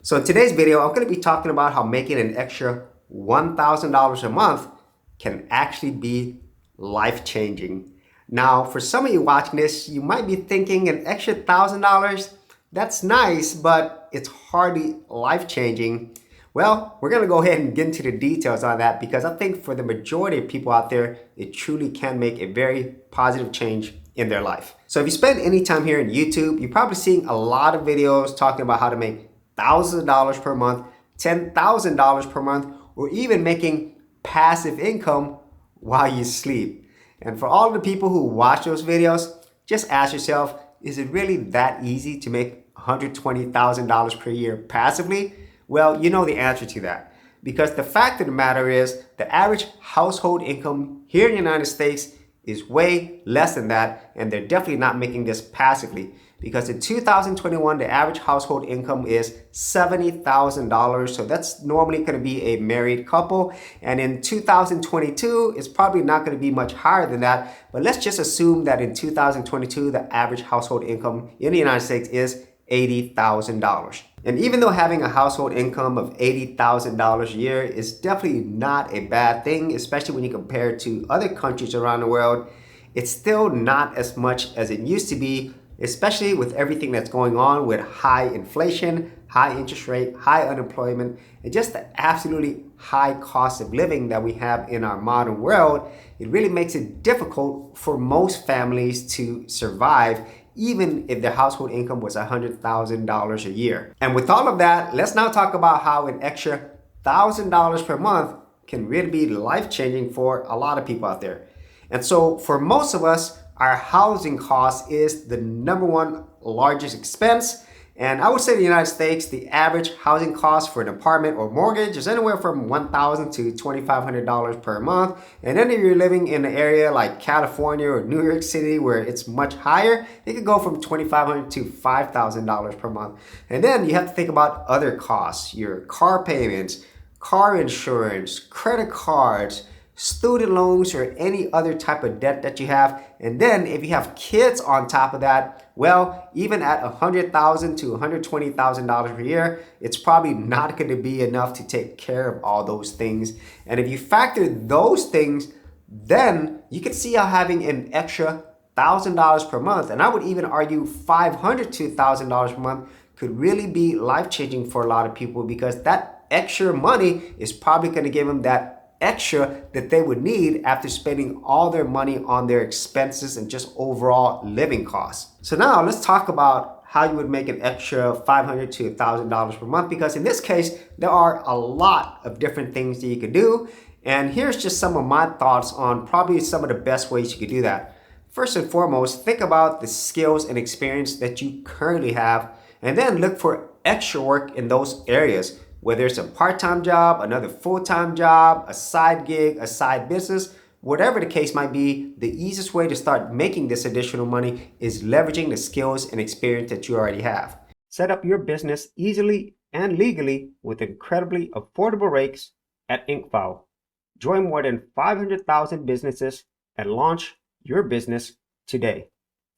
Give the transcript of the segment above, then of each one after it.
So in today's video, I'm going to be talking about how making an extra $1,000 a month can actually be life-changing. Now, for some of you watching this, you might be thinking an extra $1,000, that's nice, but it's hardly life-changing. Well, we're going to go ahead and get into the details on that because I think for the majority of people out there, it truly can make a very positive change in their life. So if you spend any time here on YouTube, you're probably seeing a lot of videos talking about how to make thousands of dollars per month, $10,000 per month, or even making passive income while you sleep. And for all of the people who watch those videos, just ask yourself, is it really that easy to make $120,000 per year passively? Well, you know the answer to that. Because the fact of the matter is, the average household income here in the United States is way less than that, and they're definitely not making this passively. Because in 2021, the average household income is $70,000. So that's normally going to be a married couple. And in 2022, it's probably not going to be much higher than that. But let's just assume that in 2022, the average household income in the United States is $80,000. And even though having a household income of $80,000 a year is definitely not a bad thing, especially when you compare it to other countries around the world, it's still not as much as it used to be, especially with everything that's going on with high inflation, high interest rate, high unemployment, and just the absolutely high cost of living that we have in our modern world. It really makes it difficult for most families to survive, even if their household income was $100,000 a year. And with all of that, let's now talk about how an extra $1,000 per month can really be life-changing for a lot of people out there. And so for most of us, our housing cost is the #1 largest expense. And I would say in the United States, the average housing cost for an apartment or mortgage is anywhere from $1,000 to $2,500 per month. And then if you're living in an area like California or New York City where it's much higher, it could go from $2,500 to $5,000 per month. And then you have to think about other costs, your car payments, car insurance, credit cards, student loans, or any other type of debt that you have. And then if you have kids on top of that, well, even at $100,000 to $120,000 per year, it's probably not going to be enough to take care of all those things. And if you factor those things, then you can see how having an extra $1,000 per month, and I would even argue $500 to $1,000 per month, could really be life-changing for a lot of people, because that extra money is probably going to give them that extra that they would need after spending all their money on their expenses and just overall living costs. So now let's talk about how you would make an extra $500 to $1,000 per month, because in this case, there are a lot of different things that you could do. And here's just some of my thoughts on probably some of the best ways you could do that. First and foremost, think about the skills and experience that you currently have, and then look for extra work in those areas. Whether it's a part-time job, another full-time job, a side gig, a side business, whatever the case might be, the easiest way to start making this additional money is leveraging the skills and experience that you already have. Set up your business easily and legally with incredibly affordable rates at Incfile. Join more than 500,000 businesses and launch your business today.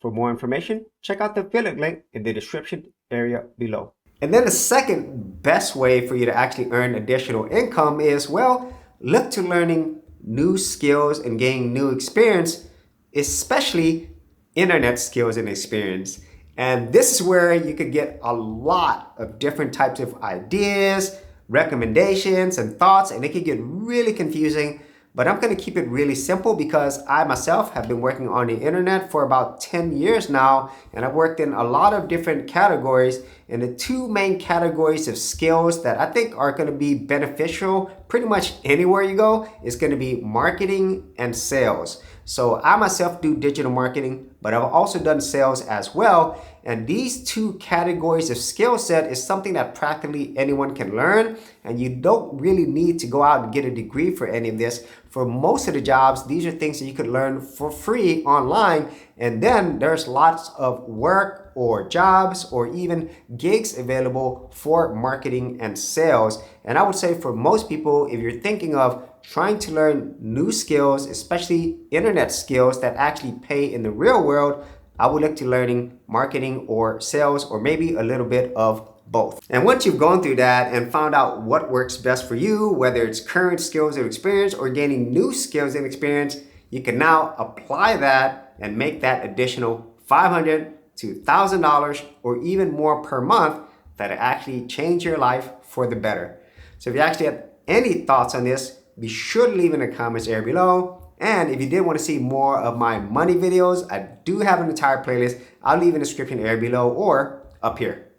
For more information, check out the affiliate link in the description area below. And then the second best way for you to actually earn additional income is, well, look to learning new skills and gaining new experience, especially internet skills and experience. And this is where you could get a lot of different types of ideas, recommendations, and thoughts, and it can get really confusing. But I'm going to keep it really simple because I myself have been working on the internet for about 10 years now, and I've worked in a lot of different categories. And the two main categories of skills that I think are going to be beneficial pretty much anywhere you go is going to be marketing and sales. So I myself do digital marketing, but I've also done sales as well. And these two categories of skill set is something that practically anyone can learn. And you don't really need to go out and get a degree for any of this. For most of the jobs, these are things that you could learn for free online. And then there's lots of work or jobs or even gigs available for marketing and sales. And I would say for most people, if you're thinking of trying to learn new skills, especially internet skills that actually pay in the real world, I would look to learning marketing or sales, or maybe a little bit of both. And once you've gone through that and found out what works best for you, whether it's current skills and experience or gaining new skills and experience, you can now apply that and make that additional $500 to $1,000 or even more per month that actually change your life for the better. So if you actually have any thoughts on this, be sure to leave in the comments area below. And if you did want to see more of my money videos, I do have an entire playlist. I'll leave in the description area below or up here.